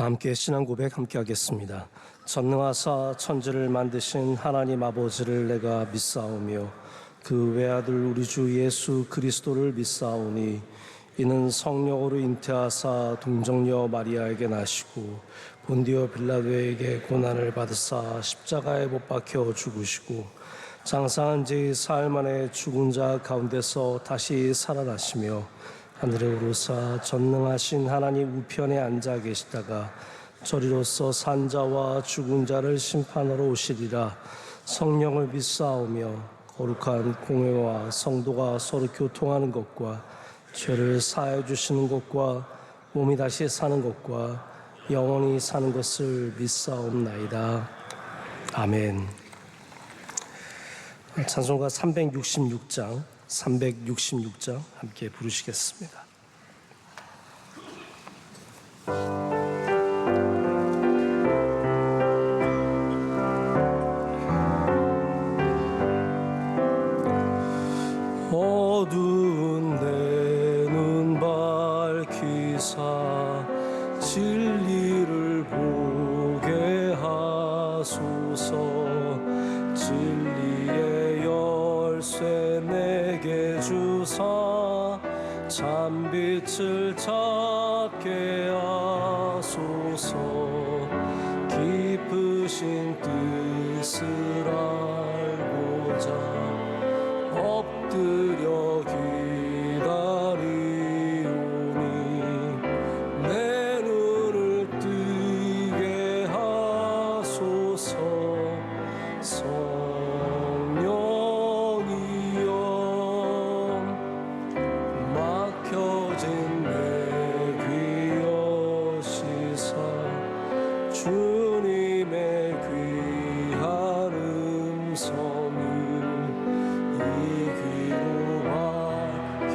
다 함께 신앙 고백 함께 하겠습니다. 전능하사 천지를 만드신 하나님 아버지를 내가 믿사오며 그 외아들 우리 주 예수 그리스도를 믿사오니 이는 성령으로 잉태하사 동정녀 마리아에게 나시고 본디오 빌라도에게 고난을 받으사 십자가에 못 박혀 죽으시고 장사한 지 사흘 만에 죽은 자 가운데서 다시 살아나시며 하늘에 오르사 전능하신 하나님 우편에 앉아 계시다가 저리로서 산자와 죽은 자를 심판하러 오시리라. 성령을 믿사오며 거룩한 공회와 성도가 서로 교통하는 것과 죄를 사하여 주시는 것과 몸이 다시 사는 것과 영원히 사는 것을 믿사옵나이다. 아멘. 찬송가 366장 함께 부르시겠습니다. 어두운 내 눈 밝히사 진리를 보게 하소서. 진리의 열쇠 내게 주사 참빛을 찾게 하소서. 깊으신 뜻을 알고자 엎드려 기다리오니 내 눈을 뜨게 하소서. 성령이여 막혀진 내 귀 여시사 주님의 귀한 음성을 이 귀로 밝히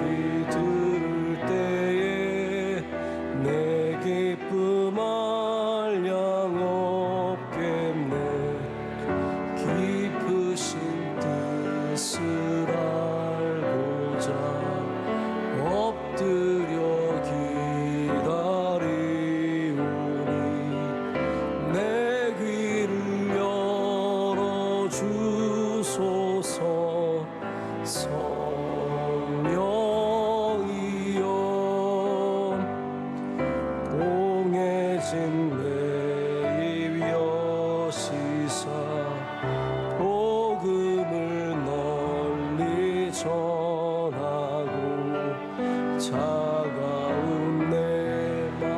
들을 때에 내 기쁨 알량 없겠네. 깊으신 뜻을 알고자 엎드려 기다리오니 내 귀를 열어주소서. 성령이여 봉해진 내 입 여시사 복음을 널리 전하고 차가운 내 맘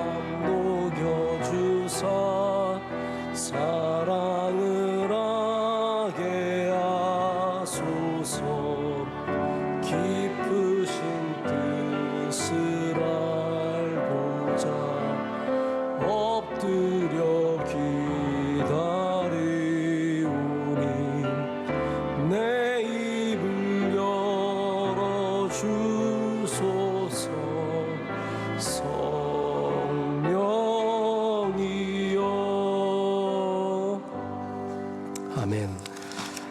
녹여주사 사랑을 하게 하소서. 깊으신 뜻을 알고자 엎드려 기다리오니 내 입을 열어주소서. 성령이여. 아멘.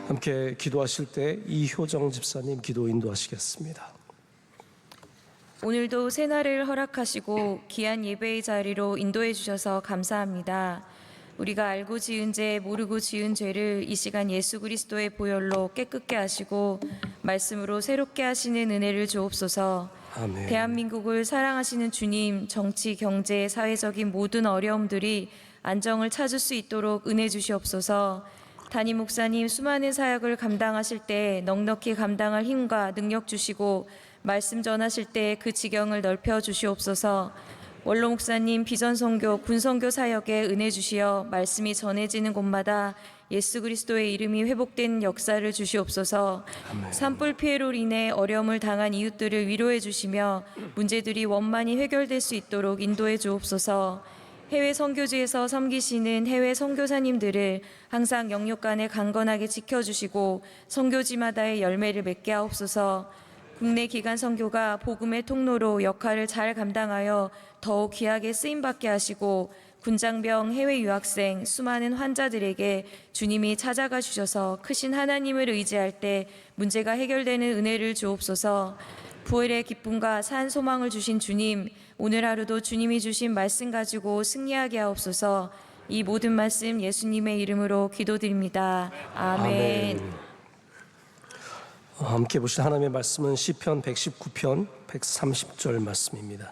함께 기도하실 때 이효정 집사님 기도 인도하시겠습니다. 오늘도 새날을 허락하시고 귀한 예배의 자리로 인도해 주셔서 감사합니다. 우리가 알고 지은 죄, 모르고 지은 죄를 이 시간 예수 그리스도의 보혈로 깨끗게 하시고 말씀으로 새롭게 하시는 은혜를 주옵소서. 아멘. 대한민국을 사랑하시는 주님, 정치, 경제, 사회적인 모든 어려움들이 안정을 찾을 수 있도록 은혜 주시옵소서. 담임 목사님 수많은 사역을 감당하실 때 넉넉히 감당할 힘과 능력 주시고 말씀 전하실 때 그 지경을 넓혀 주시옵소서. 원로 목사님 비전선교, 군선교 사역에 은혜 주시어 말씀이 전해지는 곳마다 예수 그리스도의 이름이 회복된 역사를 주시옵소서. 아멘. 산불 피해로 인해 어려움을 당한 이웃들을 위로해 주시며 문제들이 원만히 해결될 수 있도록 인도해 주옵소서. 해외 선교지에서 섬기시는 해외 선교사님들을 항상 영육간에 강건하게 지켜주시고 선교지마다의 열매를 맺게 하옵소서. 국내 기관 선교가 복음의 통로로 역할을 잘 감당하여 더욱 귀하게 쓰임받게 하시고 군장병, 해외 유학생, 수많은 환자들에게 주님이 찾아가 주셔서 크신 하나님을 의지할 때 문제가 해결되는 은혜를 주옵소서. 부활의 기쁨과 산 소망을 주신 주님, 오늘 하루도 주님이 주신 말씀 가지고 승리하게 하옵소서. 이 모든 말씀 예수님의 이름으로 기도드립니다. 아멘. 함께 보실 하나님의 말씀은 시편 119편 130절 말씀입니다.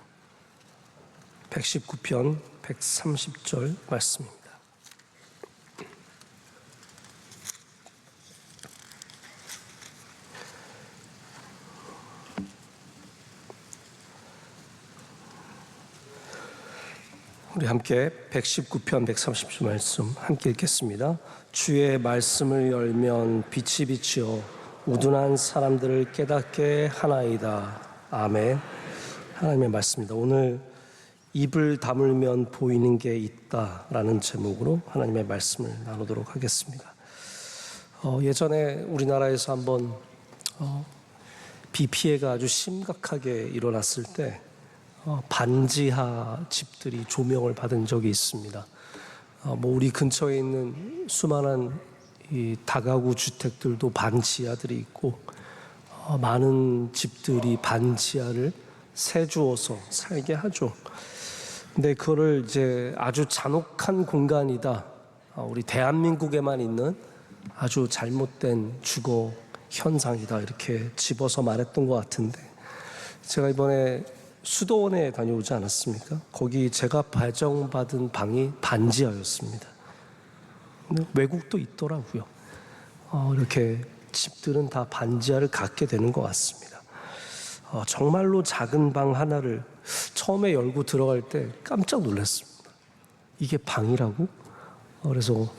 119편 130절 말씀입니다. 우리 함께 119편 130절 말씀 함께 읽겠습니다. 주의 말씀을 열면 빛이 비치어 우둔한 사람들을 깨닫게 하나이다. 아멘. 하나님의 말씀입니다. 오늘 입을 다물면 보이는 게 있다라는 제목으로 하나님의 말씀을 나누도록 하겠습니다. 예전에 우리나라에서 한번 비 피해가 아주 심각하게 일어났을 때 반지하 집들이 조명을 받은 적이 있습니다. 우리 근처에 있는 수많은 이 다가구 주택들도 반지하들이 있고 많은 집들이 반지하를 세주어서 살게 하죠. 근데 그거를 이제 아주 잔혹한 공간이다, 우리 대한민국에만 있는 아주 잘못된 주거 현상이다, 이렇게 집어서 말했던 것 같은데, 제가 이번에 수도원에 다녀오지 않았습니까? 거기 제가 배정받은 방이 반지하였습니다. 근데 외국도 있더라고요. 이렇게 집들은 다 반지하를 갖게 되는 것 같습니다. 정말로 작은 방 하나를 처음에 열고 들어갈 때 깜짝 놀랐습니다. 이게 방이라고? 그래서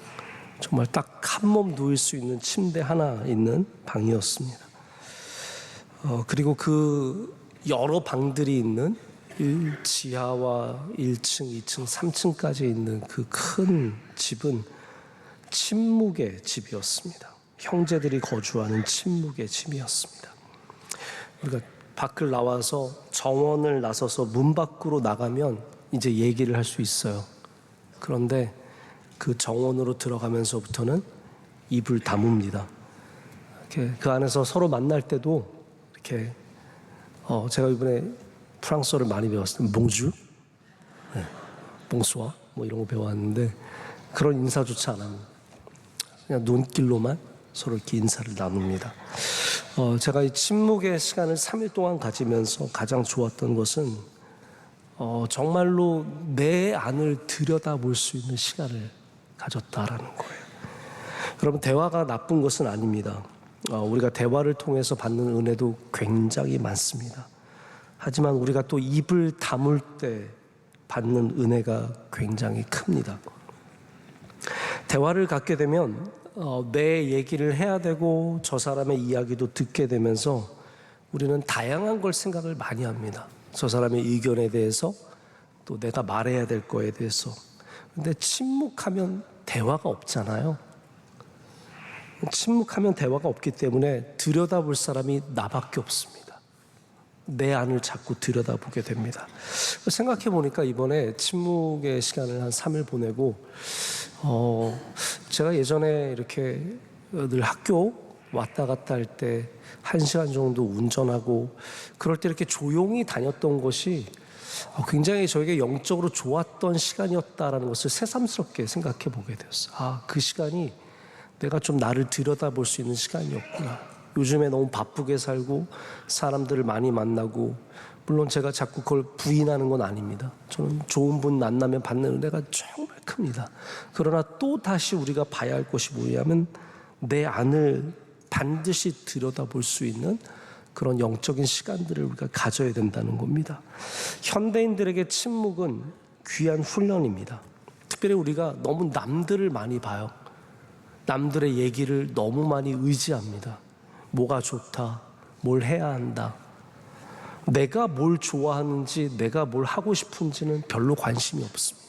정말 딱 한 몸 누울 수 있는 침대 하나 있는 방이었습니다. 그리고 그 여러 방들이 있는 지하와 1층, 2층, 3층까지 있는 그 큰 집은 침묵의 집이었습니다. 형제들이 거주하는 침묵의 집이었습니다. 우리가 밖을 나와서 정원을 나서서 문 밖으로 나가면 이제 얘기를 할 수 있어요. 그런데 그 정원으로 들어가면서부터는 입을 다뭅니다. 이렇게 그 안에서 서로 만날 때도 이렇게 제가 이번에 프랑스어를 많이 배웠어요. 봉주, 봉수아 이런 거 배웠는데 그런 인사조차 안 합니다. 그냥 눈길로만 서로 이렇게 인사를 나눕니다. 제가 이 침묵의 시간을 3일 동안 가지면서 가장 좋았던 것은 정말로 내 안을 들여다볼 수 있는 시간을 가졌다라는 거예요. 여러분, 대화가 나쁜 것은 아닙니다. 우리가 대화를 통해서 받는 은혜도 굉장히 많습니다. 하지만 우리가 또 입을 다물 때 받는 은혜가 굉장히 큽니다. 대화를 갖게 되면 내 얘기를 해야 되고 저 사람의 이야기도 듣게 되면서 우리는 다양한 걸 생각을 많이 합니다. 저 사람의 의견에 대해서, 또 내가 말해야 될 거에 대해서. 근데 침묵하면 대화가 없잖아요. 침묵하면 대화가 없기 때문에 들여다볼 사람이 나밖에 없습니다. 내 안을 자꾸 들여다보게 됩니다. 생각해 보니까 이번에 침묵의 시간을 한 3일 보내고 제가 예전에 이렇게 늘 학교 왔다 갔다 할 때 1시간 정도 운전하고 그럴 때 이렇게 조용히 다녔던 것이 굉장히 저에게 영적으로 좋았던 시간이었다라는 것을 새삼스럽게 생각해 보게 되었어요. 그 시간이 내가 좀 나를 들여다볼 수 있는 시간이었구나. 요즘에 너무 바쁘게 살고 사람들을 많이 만나고, 물론 제가 자꾸 그걸 부인하는 건 아닙니다. 저는 좋은 분 만나면 받는 은혜가 정말 큽니다. 그러나 또 다시 우리가 봐야 할 것이 뭐냐면 내 안을 반드시 들여다볼 수 있는 그런 영적인 시간들을 우리가 가져야 된다는 겁니다. 현대인들에게 침묵은 귀한 훈련입니다. 특별히 우리가 너무 남들을 많이 봐요. 남들의 얘기를 너무 많이 의지합니다. 뭐가 좋다, 뭘 해야 한다. 내가 뭘 좋아하는지, 내가 뭘 하고 싶은지는 별로 관심이 없습니다.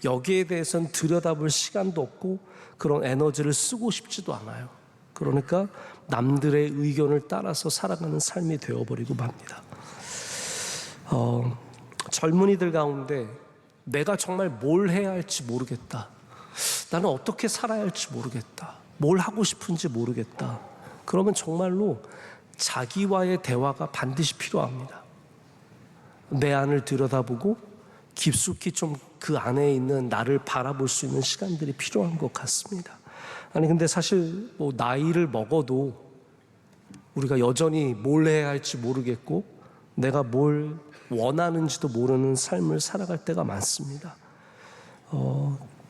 여기에 대해서는 들여다볼 시간도 없고 그런 에너지를 쓰고 싶지도 않아요. 그러니까 남들의 의견을 따라서 살아가는 삶이 되어버리고 맙니다. 젊은이들 가운데 내가 정말 뭘 해야 할지 모르겠다, 나는 어떻게 살아야 할지 모르겠다, 뭘 하고 싶은지 모르겠다, 그러면 정말로 자기와의 대화가 반드시 필요합니다. 내 안을 들여다보고 깊숙이 좀 그 안에 있는 나를 바라볼 수 있는 시간들이 필요한 것 같습니다. 아니 근데 사실 뭐 나이를 먹어도 우리가 여전히 뭘 해야 할지 모르겠고 내가 뭘 원하는지도 모르는 삶을 살아갈 때가 많습니다.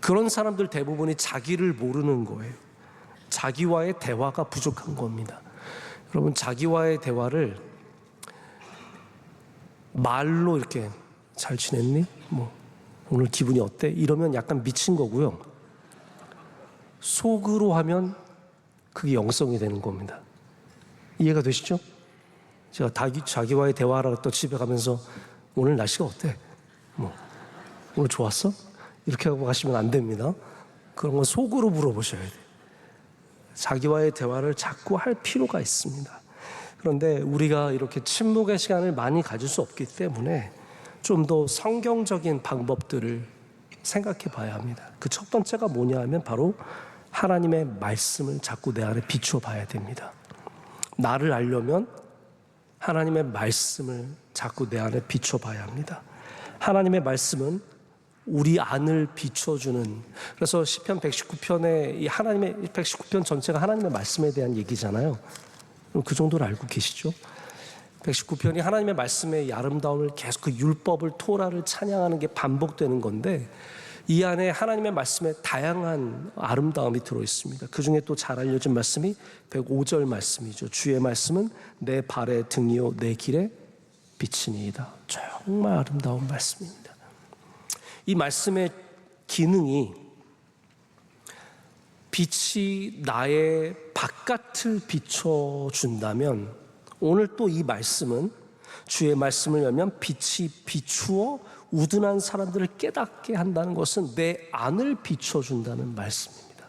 그런 사람들 대부분이 자기를 모르는 거예요. 자기와의 대화가 부족한 겁니다. 여러분, 자기와의 대화를 말로 이렇게 잘 지냈니? 뭐 오늘 기분이 어때? 이러면 약간 미친 거고요. 속으로 하면 그게 영성이 되는 겁니다. 이해가 되시죠? 제가 자기와의 대화하러 또 집에 가면서 오늘 날씨가 어때? 뭐 오늘 좋았어? 이렇게 하고 가시면 안 됩니다. 그런 건 속으로 물어보셔야 돼요. 자기와의 대화를 자꾸 할 필요가 있습니다. 그런데 우리가 이렇게 침묵의 시간을 많이 가질 수 없기 때문에 좀 더 성경적인 방법들을 생각해 봐야 합니다. 그 첫 번째가 뭐냐 하면 바로 하나님의 말씀을 자꾸 내 안에 비추어 봐야 됩니다. 나를 알려면 하나님의 말씀을 자꾸 내 안에 비추어 봐야 합니다. 하나님의 말씀은 우리 안을 비춰주는, 그래서 시편 119편에 이 하나님의 119편 전체가 하나님의 말씀에 대한 얘기잖아요. 그 정도를 알고 계시죠? 119편이 하나님의 말씀의 아름다움을 계속 그 율법을 토라를 찬양하는 게 반복되는 건데 이 안에 하나님의 말씀에 다양한 아름다움이 들어있습니다. 그 중에 또 잘 알려진 말씀이 105절 말씀이죠. 주의 말씀은 내 발의 등이요 내 길의 빛이니이다. 정말 아름다운 말씀입니다. 이 말씀의 기능이 빛이 나의 바깥을 비춰준다면 오늘 또 이 말씀은 주의 말씀을 열면 빛이 비추어 우둔한 사람들을 깨닫게 한다는 것은 내 안을 비춰준다는 말씀입니다.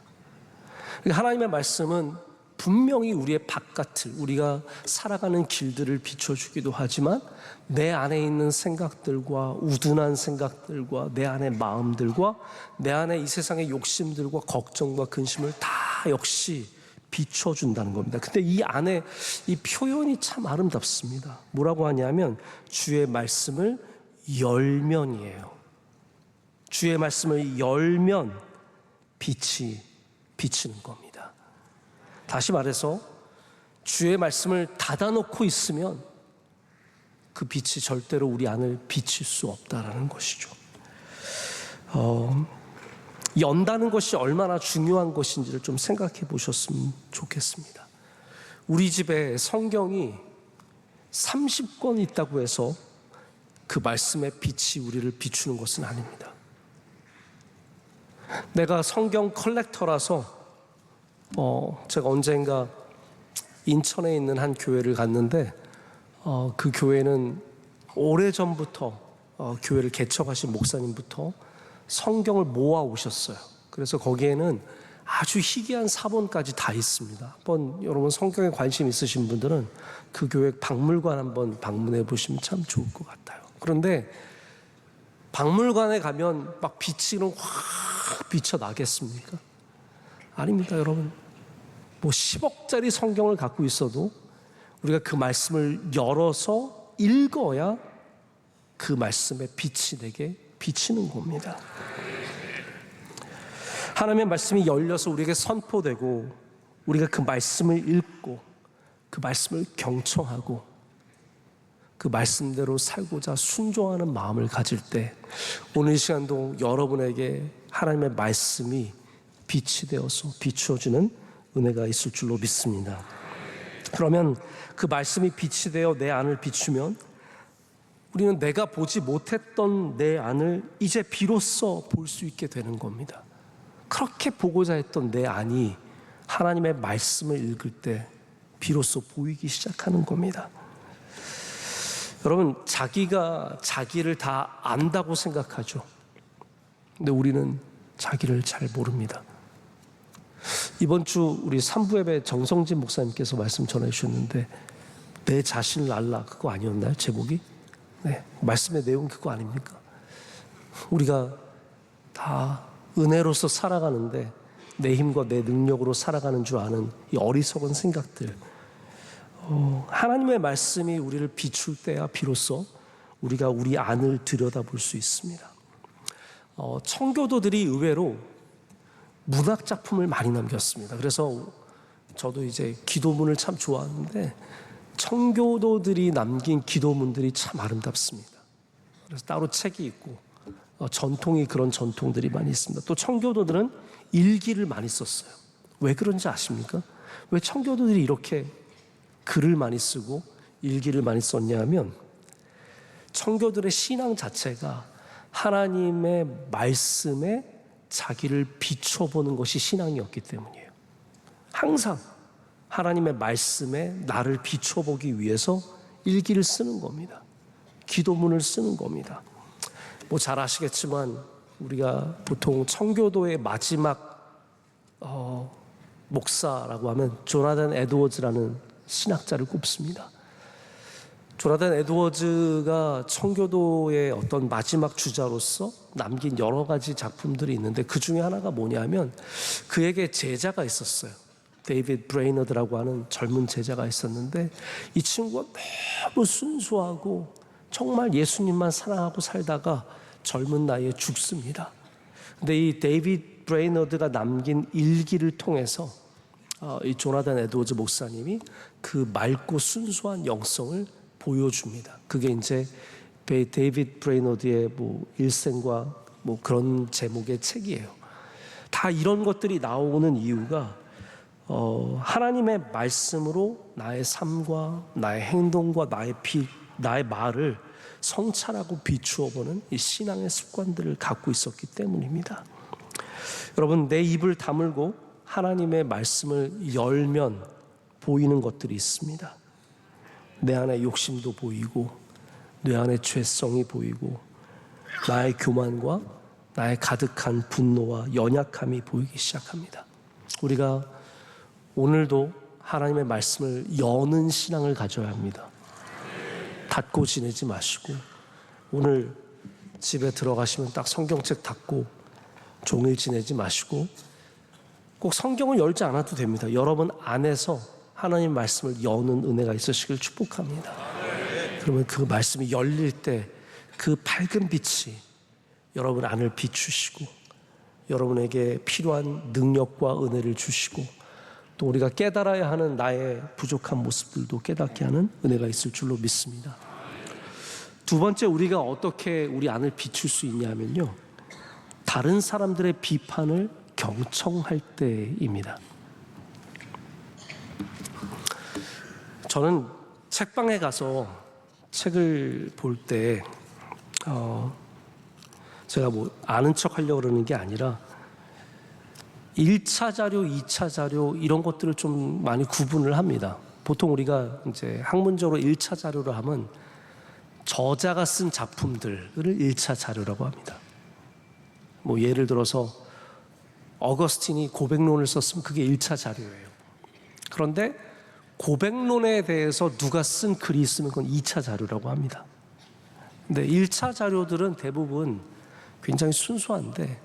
하나님의 말씀은 분명히 우리의 바깥을, 우리가 살아가는 길들을 비춰주기도 하지만 내 안에 있는 생각들과 우둔한 생각들과 내 안의 마음들과 내 안에 이 세상의 욕심들과 걱정과 근심을 다 역시 비춰준다는 겁니다. 근데 이 안에 이 표현이 참 아름답습니다. 뭐라고 하냐면 주의 말씀을 열면이에요. 주의 말씀을 열면 빛이 비치는 겁니다. 다시 말해서 주의 말씀을 닫아놓고 있으면 그 빛이 절대로 우리 안을 비칠 수 없다라는 것이죠. 연다는 것이 얼마나 중요한 것인지를 좀 생각해 보셨으면 좋겠습니다. 우리 집에 성경이 30권 있다고 해서 그 말씀의 빛이 우리를 비추는 것은 아닙니다. 내가 성경 컬렉터라서 제가 언젠가 인천에 있는 한 교회를 갔는데 그 교회는 오래전부터 교회를 개척하신 목사님부터 성경을 모아 오셨어요. 그래서 거기에는 아주 희귀한 사본까지 다 있습니다. 한번 여러분 성경에 관심 있으신 분들은 그 교회 박물관 한번 방문해 보시면 참 좋을 것 같아요. 그런데 박물관에 가면 막 빛이 확 비쳐나겠습니까? 아닙니다, 여러분. 뭐 10억짜리 성경을 갖고 있어도 우리가 그 말씀을 열어서 읽어야 그 말씀의 빛이 내게 비치는 겁니다. 하나님의 말씀이 열려서 우리에게 선포되고 우리가 그 말씀을 읽고 그 말씀을 경청하고 그 말씀대로 살고자 순종하는 마음을 가질 때 오늘 이 시간도 여러분에게 하나님의 말씀이 빛이 되어서 비추어지는 은혜가 있을 줄로 믿습니다. 그러면 그 말씀이 빛이 되어 내 안을 비추면 우리는 내가 보지 못했던 내 안을 이제 비로소 볼 수 있게 되는 겁니다. 그렇게 보고자 했던 내 안이 하나님의 말씀을 읽을 때 비로소 보이기 시작하는 겁니다. 여러분, 자기가 자기를 다 안다고 생각하죠. 근데 우리는 자기를 잘 모릅니다. 이번 주 우리 3부 예배 정성진 목사님께서 말씀 전해 주셨는데 내 자신을 알라, 그거 아니었나요? 제목이? 네, 말씀의 내용 그거 아닙니까? 우리가 다 은혜로서 살아가는데 내 힘과 내 능력으로 살아가는 줄 아는 이 어리석은 생각들, 하나님의 말씀이 우리를 비출 때야 비로소 우리가 우리 안을 들여다볼 수 있습니다. 청교도들이 의외로 문학 작품을 많이 남겼습니다. 그래서 저도 이제 기도문을 참 좋아하는데 청교도들이 남긴 기도문들이 참 아름답습니다. 그래서 따로 책이 있고 전통이 그런 전통들이 많이 있습니다. 또 청교도들은 일기를 많이 썼어요. 왜 그런지 아십니까? 왜 청교도들이 이렇게 글을 많이 쓰고 일기를 많이 썼냐 하면 청교도들의 신앙 자체가 하나님의 말씀에 자기를 비춰보는 것이 신앙이었기 때문이에요. 항상 하나님의 말씀에 나를 비춰보기 위해서 일기를 쓰는 겁니다. 기도문을 쓰는 겁니다. 뭐 잘 아시겠지만 우리가 보통 청교도의 마지막 목사라고 하면 조나단 에드워즈라는 신학자를 꼽습니다. 조나단 에드워즈가 청교도의 어떤 마지막 주자로서 남긴 여러 가지 작품들이 있는데 그 중에 하나가 뭐냐면 그에게 제자가 있었어요. 데이비드 브레이너드라고 하는 젊은 제자가 있었는데 이 친구가 너무 순수하고 정말 예수님만 사랑하고 살다가 젊은 나이에 죽습니다. 근데 이 데이비드 브레이너드가 남긴 일기를 통해서 이 조나단 에드워즈 목사님이 그 맑고 순수한 영성을 보여줍니다. 그게 이제 데이비드 브레이너드의 뭐 일생과 뭐 그런 제목의 책이에요. 다 이런 것들이 나오는 이유가 하나님의 말씀으로 나의 삶과 나의 행동과 나의 말을 성찰하고 비추어 보는 이 신앙의 습관들을 갖고 있었기 때문입니다. 여러분, 내 입을 다물고 하나님의 말씀을 열면 보이는 것들이 있습니다. 내 안에 욕심도 보이고 내 안에 죄성이 보이고 나의 교만과 나의 가득한 분노와 연약함이 보이기 시작합니다. 우리가 오늘도 하나님의 말씀을 여는 신앙을 가져야 합니다. 닫고 지내지 마시고 오늘 집에 들어가시면 딱 성경책 닫고 종일 지내지 마시고 꼭 성경을 열지 않아도 됩니다. 여러분 안에서 하나님 말씀을 여는 은혜가 있으시길 축복합니다. 그러면 그 말씀이 열릴 때 그 밝은 빛이 여러분 안을 비추시고 여러분에게 필요한 능력과 은혜를 주시고 또 우리가 깨달아야 하는 나의 부족한 모습들도 깨닫게 하는 은혜가 있을 줄로 믿습니다. 두 번째, 우리가 어떻게 우리 안을 비출 수 있냐면요, 다른 사람들의 비판을 경청할 때입니다. 저는 책방에 가서 책을 볼 때 제가 뭐 아는 척 하려고 그러는 게 아니라 1차 자료, 2차 자료 이런 것들을 좀 많이 구분을 합니다. 보통 우리가 이제 학문적으로 1차 자료로 하면 저자가 쓴 작품들을 1차 자료라고 합니다. 뭐 예를 들어서 어거스틴이 고백론을 썼으면 그게 1차 자료예요. 그런데 고백론에 대해서 누가 쓴 글이 있으면 그건 2차 자료라고 합니다. 근데 1차 자료들은 대부분 굉장히 순수한데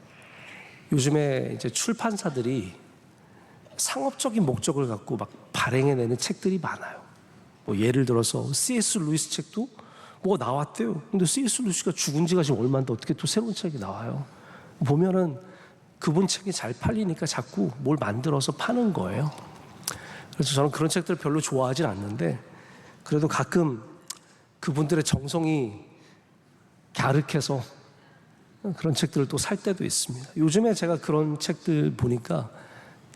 요즘에 이제 출판사들이 상업적인 목적을 갖고 막 발행해내는 책들이 많아요. 뭐 예를 들어서 C.S. 루이스 책도 뭐가 나왔대요. 근데 C.S. 루이스가 죽은 지가 지금 얼마인데 어떻게 또 새로운 책이 나와요. 보면은 그분 책이 잘 팔리니까 자꾸 뭘 만들어서 파는 거예요. 그래서 저는 그런 책들을 별로 좋아하진 않는데 그래도 가끔 그분들의 정성이 갸륵해서 그런 책들을 또 살 때도 있습니다. 요즘에 제가 그런 책들 보니까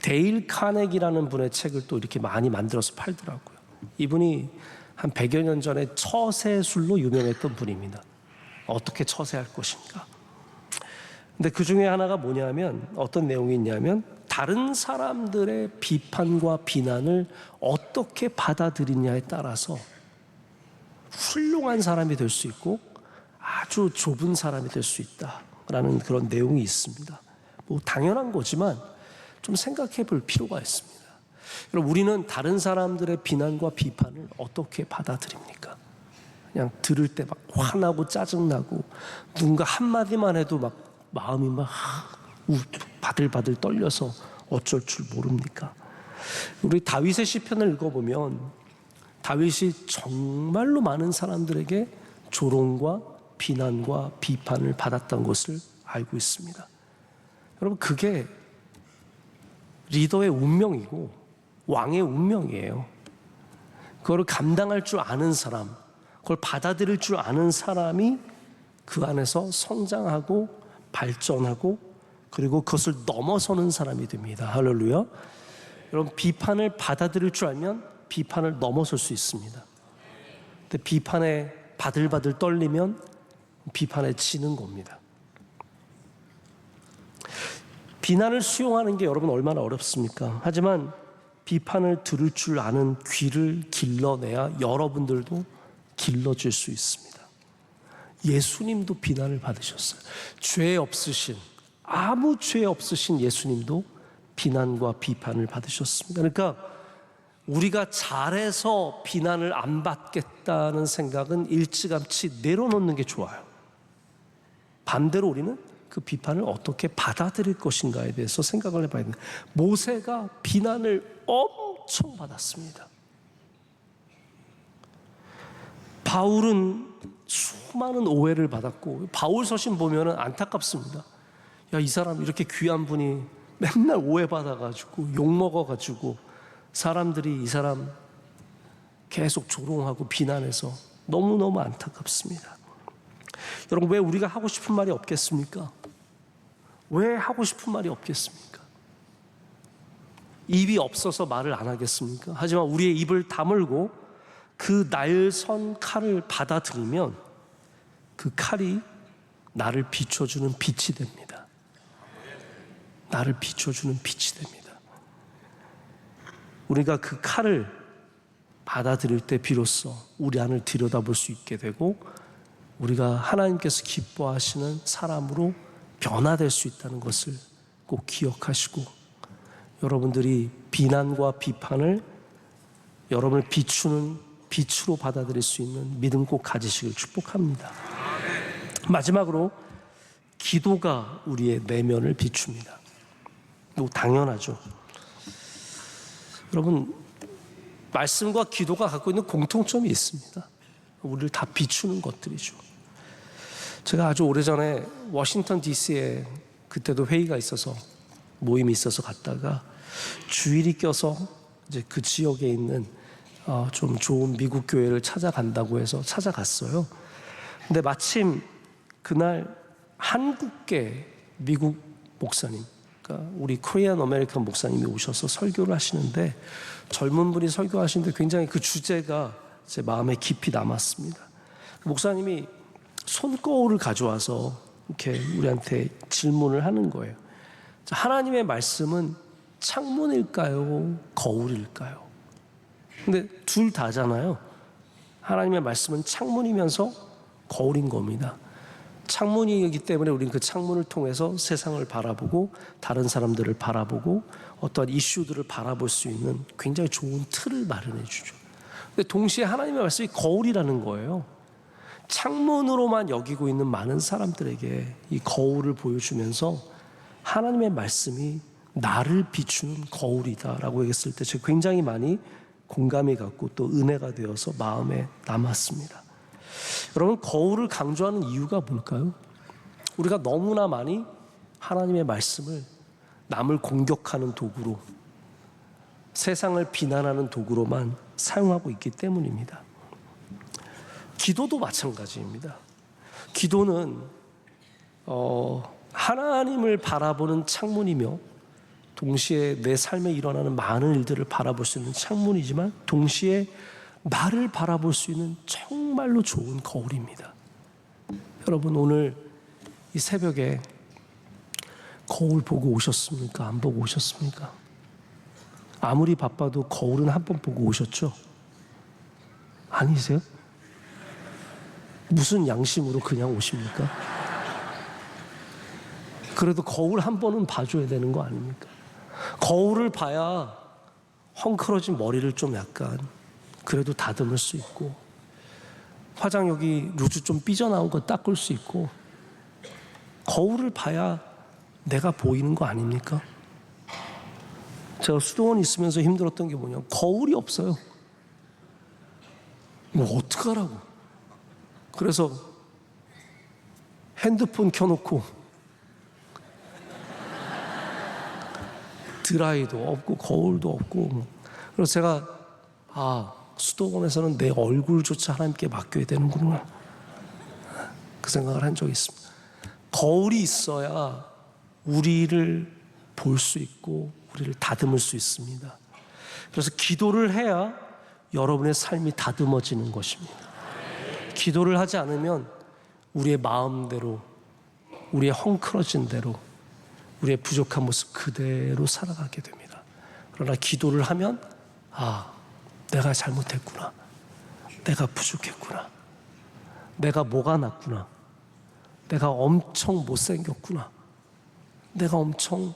데일 카네기라는 분의 책을 또 이렇게 많이 만들어서 팔더라고요. 이분이 한 100여 년 전에 처세술로 유명했던 분입니다. 어떻게 처세할 것인가. 근데 그 중에 하나가 뭐냐면 어떤 내용이 있냐면 다른 사람들의 비판과 비난을 어떻게 받아들이냐에 따라서 훌륭한 사람이 될 수 있고 아주 좁은 사람이 될 수 있다라는 그런 내용이 있습니다. 뭐 당연한 거지만 좀 생각해 볼 필요가 있습니다. 여러분, 우리는 다른 사람들의 비난과 비판을 어떻게 받아들입니까? 그냥 들을 때 막 화나고 짜증나고 누군가 한마디만 해도 막 마음이 막 바들바들 떨려서 어쩔 줄 모릅니까? 우리 다윗의 시편을 읽어보면 다윗이 정말로 많은 사람들에게 조롱과 비난과 비판을 받았던 것을 알고 있습니다. 여러분, 그게 리더의 운명이고 왕의 운명이에요. 그걸 감당할 줄 아는 사람, 그걸 받아들일 줄 아는 사람이 그 안에서 성장하고 발전하고 그리고 그것을 넘어서는 사람이 됩니다. 할렐루야. 여러분, 비판을 받아들일 줄 알면 비판을 넘어설 수 있습니다. 근데 비판에 바들바들 떨리면 비판에 지는 겁니다. 비난을 수용하는 게 여러분 얼마나 어렵습니까? 하지만 비판을 들을 줄 아는 귀를 길러내야 여러분들도 길러질 수 있습니다. 예수님도 비난을 받으셨어요. 죄 없으신, 아무 죄 없으신 예수님도 비난과 비판을 받으셨습니다. 그러니까 우리가 잘해서 비난을 안 받겠다는 생각은 일찌감치 내려놓는 게 좋아요. 반대로 우리는 그 비판을 어떻게 받아들일 것인가에 대해서 생각을 해봐야 됩니다. 모세가 비난을 엄청 받았습니다. 바울은 수많은 오해를 받았고, 바울 서신 보면 안타깝습니다. 야, 이 사람 이렇게 귀한 분이 맨날 오해받아가지고 욕먹어가지고 사람들이 이 사람 계속 조롱하고 비난해서 너무너무 안타깝습니다. 여러분, 왜 우리가 하고 싶은 말이 없겠습니까? 왜 하고 싶은 말이 없겠습니까? 입이 없어서 말을 안 하겠습니까? 하지만 우리의 입을 다물고 그 날선 칼을 받아들이면 그 칼이 나를 비춰주는 빛이 됩니다. 나를 비춰주는 빛이 됩니다. 우리가 그 칼을 받아들일 때 비로소 우리 안을 들여다볼 수 있게 되고 우리가 하나님께서 기뻐하시는 사람으로 변화될 수 있다는 것을 꼭 기억하시고, 여러분들이 비난과 비판을 여러분을 비추는 빛으로 받아들일 수 있는 믿음 꼭 가지시길 축복합니다. 마지막으로 기도가 우리의 내면을 비춥니다. 이거 당연하죠. 여러분, 말씀과 기도가 갖고 있는 공통점이 있습니다. 우리를 다 비추는 것들이죠. 제가 아주 오래전에 워싱턴 DC에 그때도 회의가 있어서 모임이 있어서 갔다가 주일이 껴서 이제 그 지역에 있는 좀 좋은 미국 교회를 찾아간다고 해서 찾아갔어요. 근데 마침 그날 한국계 미국 목사님, 그러니까 우리 코리안 아메리칸 목사님이 오셔서 설교를 하시는데, 젊은 분이 설교하시는데 굉장히 그 주제가 제 마음에 깊이 남았습니다. 목사님이 손거울을 가져와서 이렇게 우리한테 질문을 하는 거예요. 하나님의 말씀은 창문일까요? 거울일까요? 근데 둘 다잖아요. 하나님의 말씀은 창문이면서 거울인 겁니다. 창문이기 때문에 우리는 그 창문을 통해서 세상을 바라보고 다른 사람들을 바라보고 어떠한 이슈들을 바라볼 수 있는 굉장히 좋은 틀을 마련해 주죠. 근데 동시에 하나님의 말씀이 거울이라는 거예요. 창문으로만 여기고 있는 많은 사람들에게 이 거울을 보여주면서 하나님의 말씀이 나를 비추는 거울이다라고 얘기했을 때 제가 굉장히 많이 공감이 갔고 또 은혜가 되어서 마음에 남았습니다. 여러분, 거울을 강조하는 이유가 뭘까요? 우리가 너무나 많이 하나님의 말씀을 남을 공격하는 도구로, 세상을 비난하는 도구로만 사용하고 있기 때문입니다. 기도도 마찬가지입니다. 기도는 하나님을 바라보는 창문이며 동시에 내 삶에 일어나는 많은 일들을 바라볼 수 있는 창문이지만 동시에 나를 바라볼 수 있는 정말로 좋은 거울입니다. 여러분, 오늘 이 새벽에 거울 보고 오셨습니까? 안 보고 오셨습니까? 아무리 바빠도 거울은 한 번 보고 오셨죠? 아니세요? 무슨 양심으로 그냥 오십니까? 그래도 거울 한 번은 봐줘야 되는 거 아닙니까? 거울을 봐야 헝클어진 머리를 좀 약간 그래도 다듬을 수 있고, 화장력이 루즈 좀 삐져나온 거 닦을 수 있고, 거울을 봐야 내가 보이는 거 아닙니까? 제가 수도원 있으면서 힘들었던 게 뭐냐, 거울이 없어요. 뭐 어떡하라고. 그래서 핸드폰 켜놓고 드라이도 없고 거울도 없고, 그래서 제가 수도원에서는 내 얼굴조차 하나님께 맡겨야 되는구나, 그 생각을 한 적이 있습니다. 거울이 있어야 우리를 볼 수 있고 우리를 다듬을 수 있습니다. 그래서 기도를 해야 여러분의 삶이 다듬어지는 것입니다. 기도를 하지 않으면 우리의 마음대로, 우리의 헝클어진 대로, 우리의 부족한 모습 그대로 살아가게 됩니다. 그러나 기도를 하면 내가 잘못했구나, 내가 부족했구나, 내가 뭐가 났구나, 내가 엄청 못생겼구나, 내가 엄청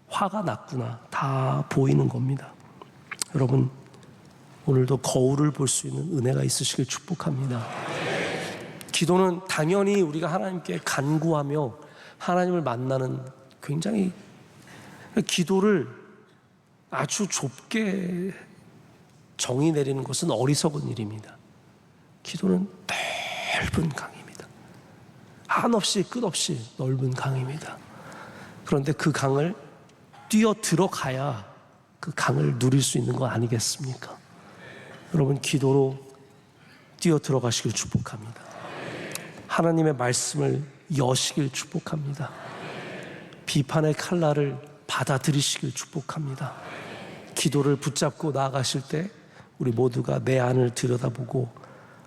화가 났구나, 다 보이는 겁니다. 여러분, 오늘도 거울을 볼 수 있는 은혜가 있으시길 축복합니다. 기도는 당연히 우리가 하나님께 간구하며 하나님을 만나는, 굉장히 기도를 아주 좁게 정의 내리는 것은 어리석은 일입니다. 기도는 넓은 강입니다. 한없이 끝없이 넓은 강입니다. 그런데 그 강을 뛰어 들어가야 그 강을 누릴 수 있는 거 아니겠습니까? 여러분, 기도로 뛰어 들어가시길 축복합니다. 하나님의 말씀을 여시길 축복합니다. 비판의 칼날을 받아들이시길 축복합니다. 기도를 붙잡고 나아가실 때 우리 모두가 내 안을 들여다보고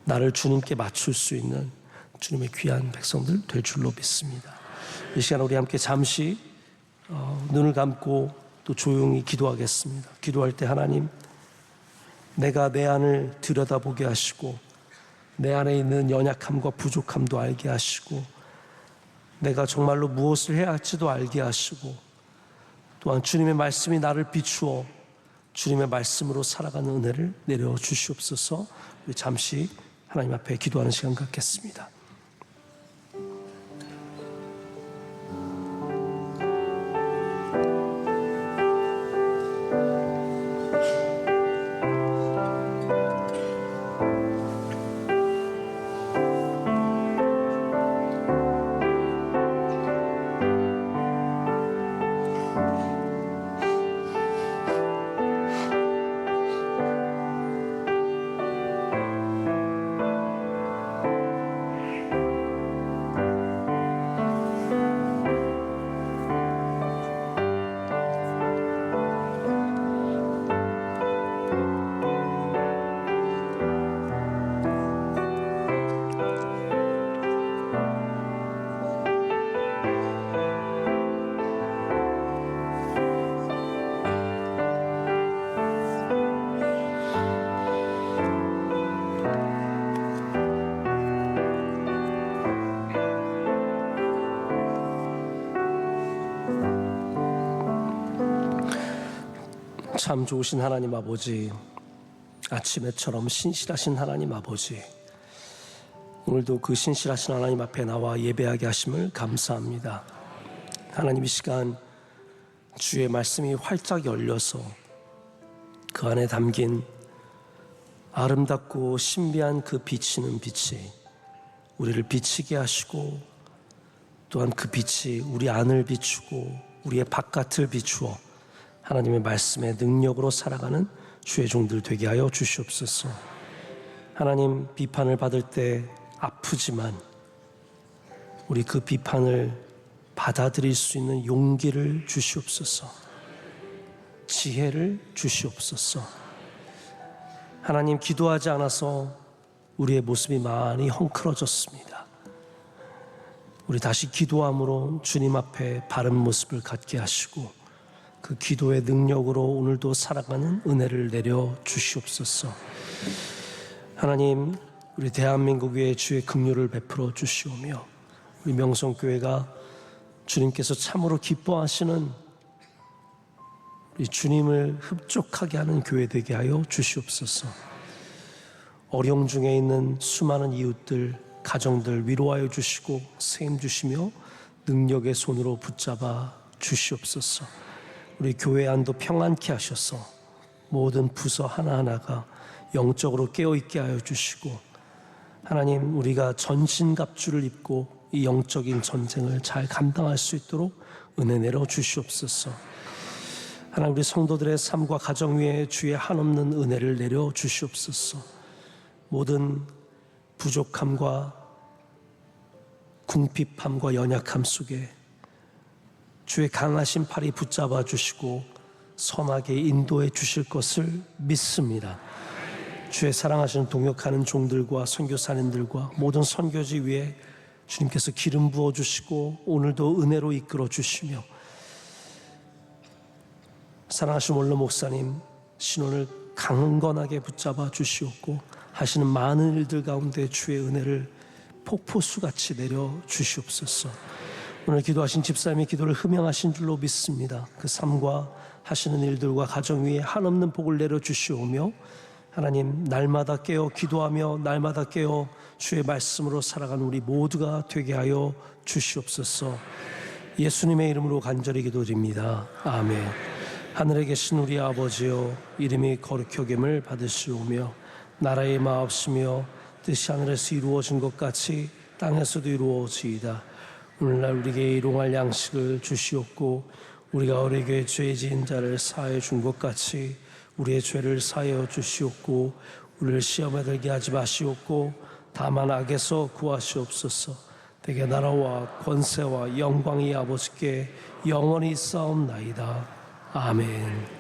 나를 주님께 맞출 수 있는 주님의 귀한 백성들 될 줄로 믿습니다. 이 시간 우리 함께 잠시 눈을 감고 또 조용히 기도하겠습니다. 기도할 때 하나님, 내가 내 안을 들여다보게 하시고 내 안에 있는 연약함과 부족함도 알게 하시고 내가 정말로 무엇을 해야 할지도 알게 하시고, 또한 주님의 말씀이 나를 비추어 주님의 말씀으로 살아가는 은혜를 내려 주시옵소서. 우리 잠시 하나님 앞에 기도하는 시간 갖겠습니다. 참 좋으신 하나님 아버지, 아침에처럼 신실하신 하나님 아버지, 오늘도 그 신실하신 하나님 앞에 나와 예배하게 하심을 감사합니다. 하나님, 이 시간 주의 말씀이 활짝 열려서 그 안에 담긴 아름답고 신비한 그 비치는 빛이 우리를 비치게 하시고, 또한 그 빛이 우리 안을 비추고 우리의 바깥을 비추어 하나님의 말씀의 능력으로 살아가는 주의 종들 되게 하여 주시옵소서. 하나님, 비판을 받을 때 아프지만 우리 그 비판을 받아들일 수 있는 용기를 주시옵소서. 지혜를 주시옵소서. 하나님, 기도하지 않아서 우리의 모습이 많이 헝클어졌습니다. 우리 다시 기도함으로 주님 앞에 바른 모습을 갖게 하시고 그 기도의 능력으로 오늘도 살아가는 은혜를 내려 주시옵소서. 하나님, 우리 대한민국 위에 주의 긍휼을 베풀어 주시오며 우리 명성교회가 주님께서 참으로 기뻐하시는 우리 주님을 흡족하게 하는 교회 되게 하여 주시옵소서. 어려움 중에 있는 수많은 이웃들, 가정들 위로하여 주시고 세임 주시며 능력의 손으로 붙잡아 주시옵소서. 우리 교회 안도 평안케 하셔서 모든 부서 하나하나가 영적으로 깨어있게 하여 주시고, 하나님, 우리가 전신갑주를 입고 이 영적인 전쟁을 잘 감당할 수 있도록 은혜 내려 주시옵소서. 하나님, 우리 성도들의 삶과 가정 위에 주의 한없는 은혜를 내려 주시옵소서. 모든 부족함과 궁핍함과 연약함 속에 주의 강하신 팔이 붙잡아 주시고 선하게 인도해 주실 것을 믿습니다. 주의 사랑하시는 동역하는 종들과 선교사님들과 모든 선교지 위에 주님께서 기름 부어 주시고 오늘도 은혜로 이끌어 주시며, 사랑하신 원로 목사님 신혼을 강건하게 붙잡아 주시옵고 하시는 많은 일들 가운데 주의 은혜를 폭포수같이 내려 주시옵소서. 오늘 기도하신 집사님의 기도를 흠양하신 줄로 믿습니다. 그 삶과 하시는 일들과 가정 위에 한없는 복을 내려 주시오며, 하나님, 날마다 깨어 기도하며 날마다 깨어 주의 말씀으로 살아가는 우리 모두가 되게 하여 주시옵소서. 예수님의 이름으로 간절히 기도드립니다. 아멘. 하늘에 계신 우리 아버지여, 이름이 거룩히 여김을 받으시오며 나라의 마옵시며 뜻이 하늘에서 이루어진 것 같이 땅에서도 이루어지이다. 오늘날 우리에게 일용할 양식을 주시옵고 우리가 우리에게 죄 지은 자를 사하여 준 것 같이 우리의 죄를 사하여 주시옵고 우리를 시험에 들게 하지 마시옵고 다만 악에서 구하시옵소서. 대개 나라와 권세와 영광이 아버지께 영원히 있사옵나이다. 아멘.